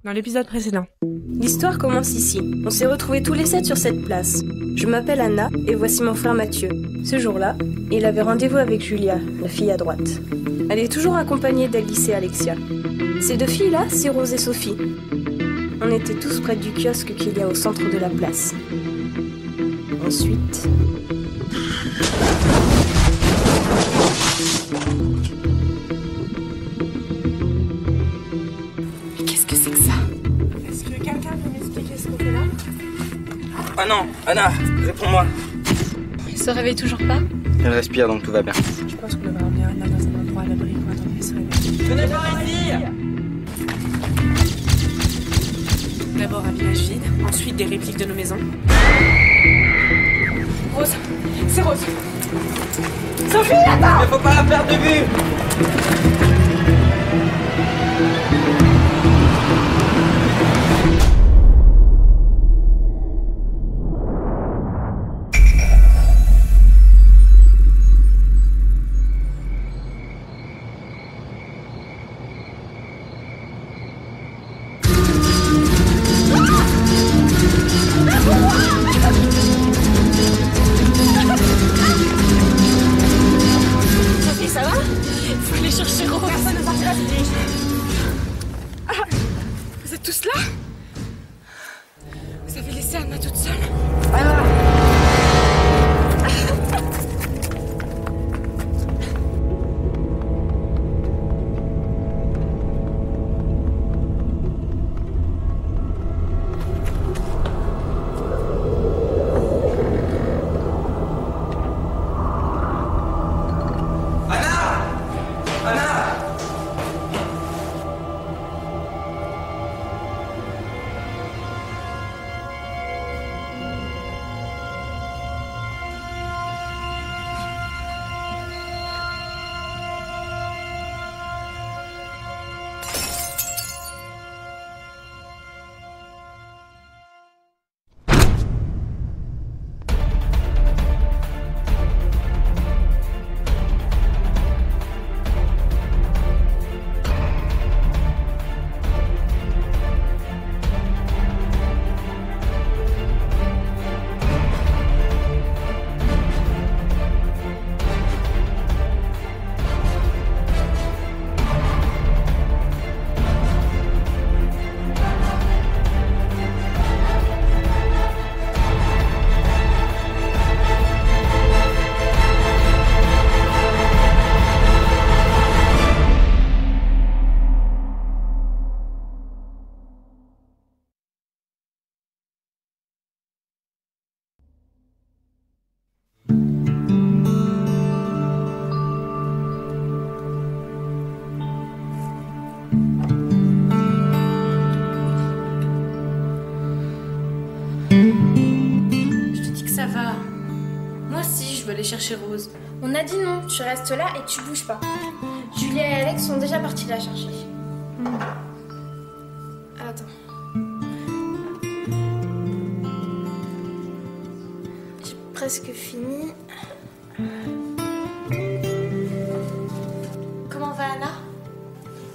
dans l'épisode précédent. L'histoire commence ici. On s'est retrouvés tous les 7 sur cette place. Je m'appelle Anna et voici mon frère Mathieu. Ce jour-là, il avait rendez-vous avec Julia, la fille à droite. Elle est toujours accompagnée d'Alice et Alexia. Ces deux filles-là, c'est Rose et Sophie. On était tous près du kiosque qu'il y a au centre de la place. Ensuite... Qu'est-ce que c'est que ça? Est-ce que quelqu'un peut m'expliquer ce qu'on fait là? Ah non, Anna, réponds-moi. Il se réveille toujours pas? Elle respire donc tout va bien. Je pense qu'on devrait emmener Anna dans un endroit à l'abri pour attendre qu'elle se réveille. Venez par ici! D'abord un village vide, ensuite des répliques de nos maisons. Rose, c'est Rose. Sophie, attends! Mais faut pas la perdre de vue! Sophie, ça va? Faut aller chercher Rose. Personne ne sortira se dirige. Ah, vous êtes tous là? Vous avez laissé Anna toute seule? Aller chercher Rose. On a dit non, tu restes là et tu bouges pas. Julia et Alex sont déjà partis la chercher. Attends. J'ai presque fini. Comment va Anna?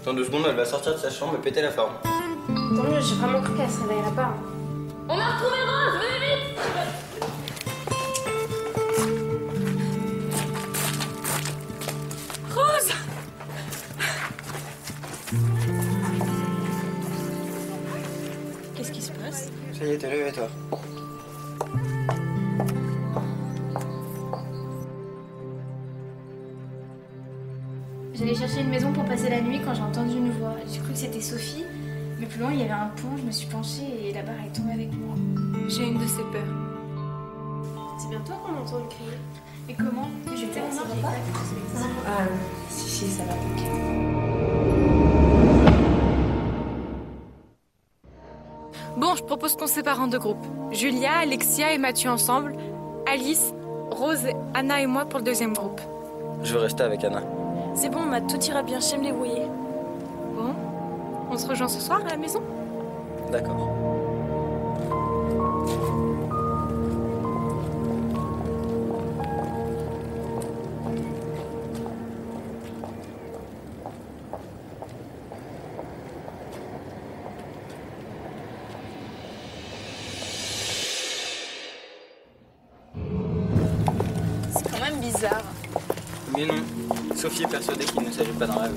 Dans 2 secondes, elle va sortir de sa chambre et péter la forme. Tant mieux, j'ai vraiment cru qu'elle se réveillerait pas. On a retrouvé Rose, venez vite! Rose! Qu'est-ce qui se passe? Ça y est, t'es levé, toi. J'allais chercher une maison pour passer la nuit quand j'ai entendu une voix. J'ai cru que c'était Sophie, mais plus loin il y avait un pont, je me suis penchée et la barre est tombée avec moi. J'ai une de ces peurs. C'est bien toi qu'on entend crier. Mais comment? J'étais là, ça va pas? Ah, si, ça va. Bon, je propose qu'on sépare en 2 groupes. Julia, Alexia et Mathieu ensemble. Alice, Rose, Anna et moi pour le 2e groupe. Je veux rester avec Anna. C'est bon, Matt, tout ira bien, je sais me débrouiller. Bon, on se rejoint ce soir à la maison? D'accord. bizarre. Mais non, Sophie est persuadée qu'il ne s'agit pas d'un rêve.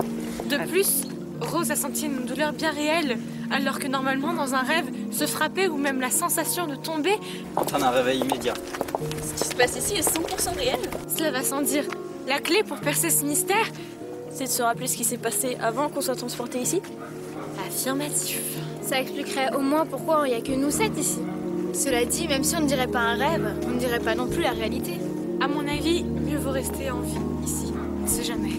De plus, Rose a senti une douleur bien réelle, alors que normalement, dans un rêve, se frapper ou même la sensation de tomber, Entraîne un réveil immédiat. Ce qui se passe ici est 100% réel. cela va sans dire. La clé pour percer ce mystère, C'est de se rappeler ce qui s'est passé avant qu'on soit transporté ici. affirmatif. Ça expliquerait au moins pourquoi il n'y a que nous 7 ici. Cela dit, même si on ne dirait pas un rêve, on ne dirait pas non plus la réalité. À mon avis, mieux vaut rester en vie ici. On ne sait jamais.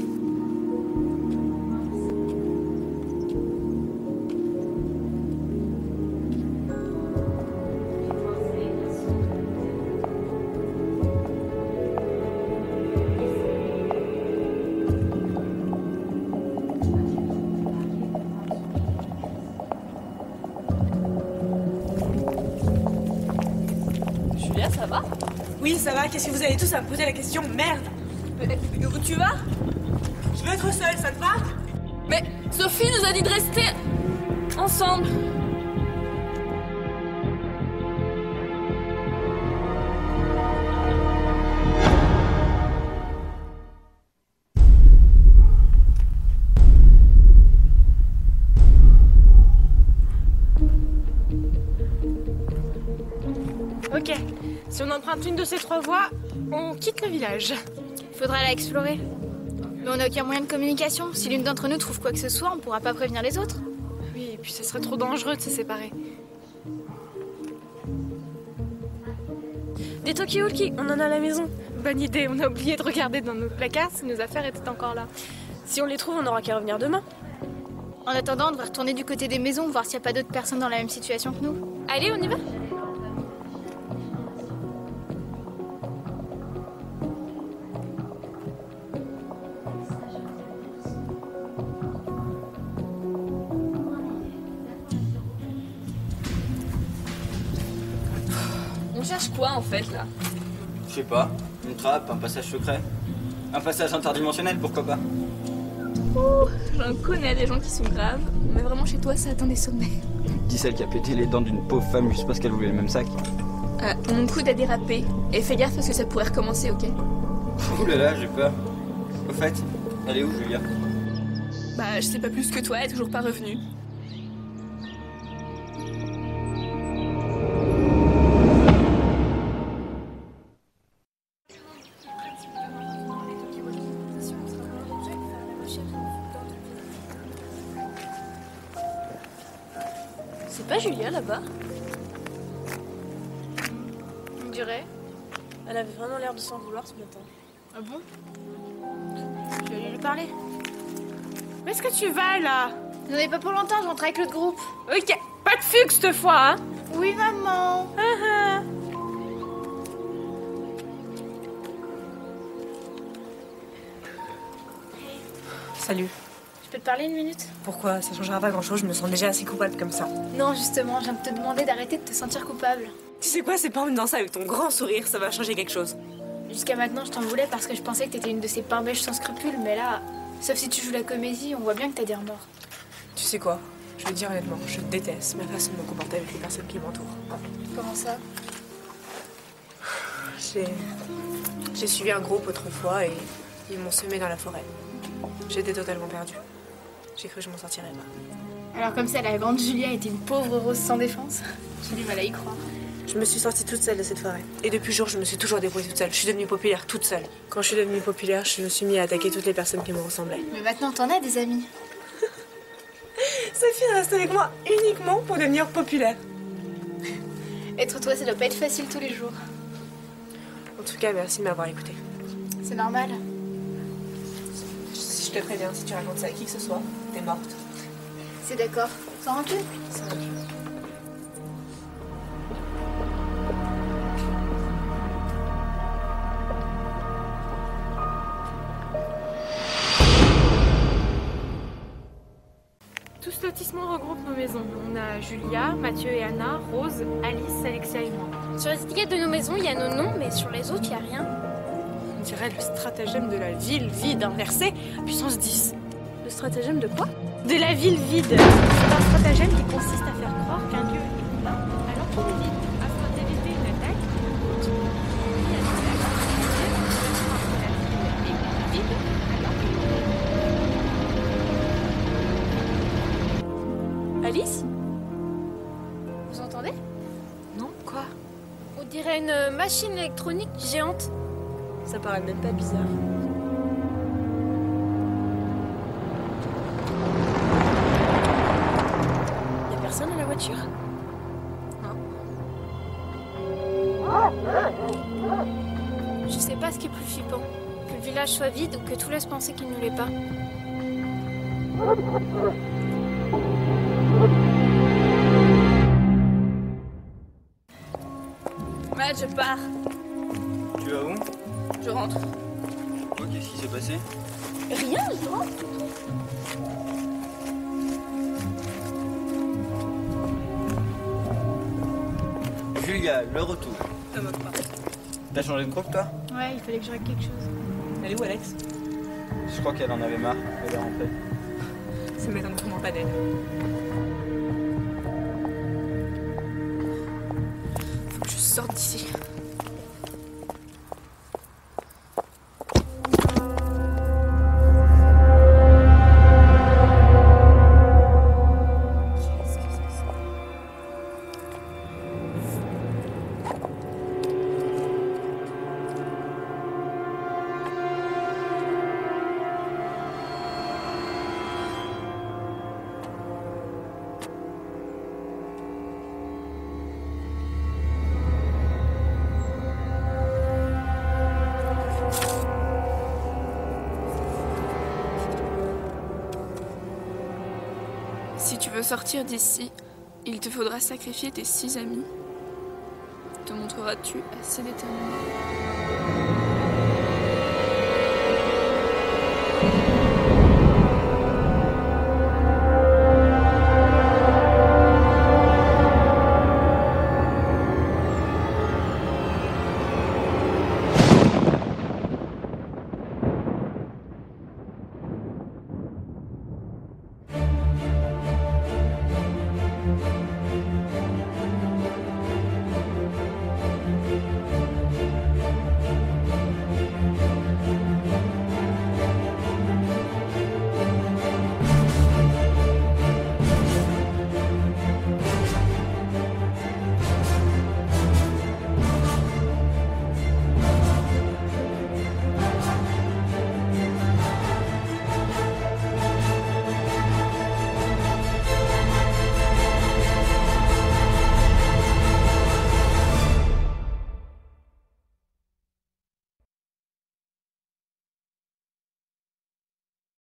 Julia, ça va? Oui, ça va, qu'est-ce que vous allez tous à me poser la question? Merde! Où tu vas? Je veux être seule, ça te va? Mais Sophie nous a dit de rester ensemble. Ok, si on emprunte une de ces 3 voies, on quitte le village. Il faudra la explorer. Mais on n'a aucun moyen de communication. Si l'une d'entre nous trouve quoi que ce soit, on ne pourra pas prévenir les autres. Oui, et puis ce serait trop dangereux de se séparer. Des talkie-walkie, on en a à la maison. Bonne idée, on a oublié de regarder dans nos placards si nos affaires étaient encore là. Si on les trouve, on n'aura qu'à revenir demain. En attendant, on devrait retourner du côté des maisons, voir s'il n'y a pas d'autres personnes dans la même situation que nous. Allez, on y va? On cherche quoi en fait là? Je sais pas, une trappe, un passage secret. Un passage interdimensionnel, pourquoi pas? J'en connais des gens qui sont graves, mais vraiment chez toi ça atteint des sommets. Dis celle qui a pété les dents d'une pauvre femme juste parce qu'elle voulait le même sac. Mon coude a dérapé, et fais gaffe parce que ça pourrait recommencer, ok? Ouh là là, j'ai peur. Au fait, elle est où Julia? Bah je sais pas plus que toi, elle est toujours pas revenue. C'est pas Julia là-bas? On dirait. Elle avait vraiment l'air de s'en vouloir ce matin. Ah bon? Je vais aller lui parler. Où est-ce que tu vas là? J'en ai pas pour longtemps, je rentre avec l'autre groupe. Ok, pas de fugue cette fois, hein? Oui, maman. Salut. Je peux te parler une minute? Pourquoi? Ça changera pas grand-chose, je me sens déjà assez coupable comme ça. Non, justement, je viens de te demander d'arrêter de te sentir coupable. Tu sais quoi, c'est pas en me danser avec ton grand sourire, ça va changer quelque chose. Jusqu'à maintenant, je t'en voulais parce que je pensais que t'étais une de ces pain-bêches sans scrupules, mais là, sauf si tu joues la comédie, on voit bien que t'as des remords. Tu sais quoi? Je vais te dire honnêtement, je déteste ma façon de me comporter avec les personnes qui m'entourent. Comment ça? J'ai suivi un groupe autrefois et ils m'ont semé dans la forêt. J'étais totalement perdue. J'ai cru que je m'en sortirais pas. Alors comme ça, la grande Julia était une pauvre rose sans défense. J'ai du mal à y croire. Je me suis sortie toute seule de cette forêt. Et depuis ce jour, je me suis toujours débrouillée toute seule. Je suis devenue populaire toute seule. Quand je suis devenue populaire, je me suis mis à attaquer toutes les personnes qui me ressemblaient. Mais maintenant, t'en as des amis. Sophie reste avec moi uniquement pour devenir populaire. Être toi, ça doit pas être facile tous les jours. En tout cas, merci de m'avoir écoutée. C'est normal. Si je te préviens, si tu racontes ça à qui que ce soit, t'es morte. C'est d'accord. Sans rancune? Sans rancune. Tout ce lotissement regroupe nos maisons. On a Julia, Mathieu et Anna, Rose, Alice, Alexia et moi. Sur les étiquettes de nos maisons, il y a nos noms, mais sur les autres, il n'y a rien. On dirait le stratagème de la ville vide inversé, puissance 10. Le stratagème de quoi? De la ville vide. C'est un stratagème qui consiste à faire croire qu'un lieu est plein alors qu'il est vide, afin d'éviter une attaque. ici. Vous entendez? Non, quoi? On dirait une machine électronique géante. Ça paraît même pas bizarre. Y'a personne à la voiture? Je sais pas ce qui est plus flippant. Que le village soit vide ou que tout laisse penser qu'il ne l'est pas. Matt, je pars. Tu vas où? Je rentre. Quoi, qu'est-ce qui s'est passé? Rien, je rentre. Julia, le retour. Te moque pas. T'as changé de groupe, toi? Ouais, il fallait que je règle quelque chose. Elle est où, Alex? Je crois qu'elle en avait marre. Elle est rentrée. Ça m'étonne vraiment pas d'elle. Faut que je sorte d'ici. Qu'est-ce que c'est que ça? Si tu veux sortir d'ici, il te faudra sacrifier tes 6 amis. Te montreras-tu assez déterminé?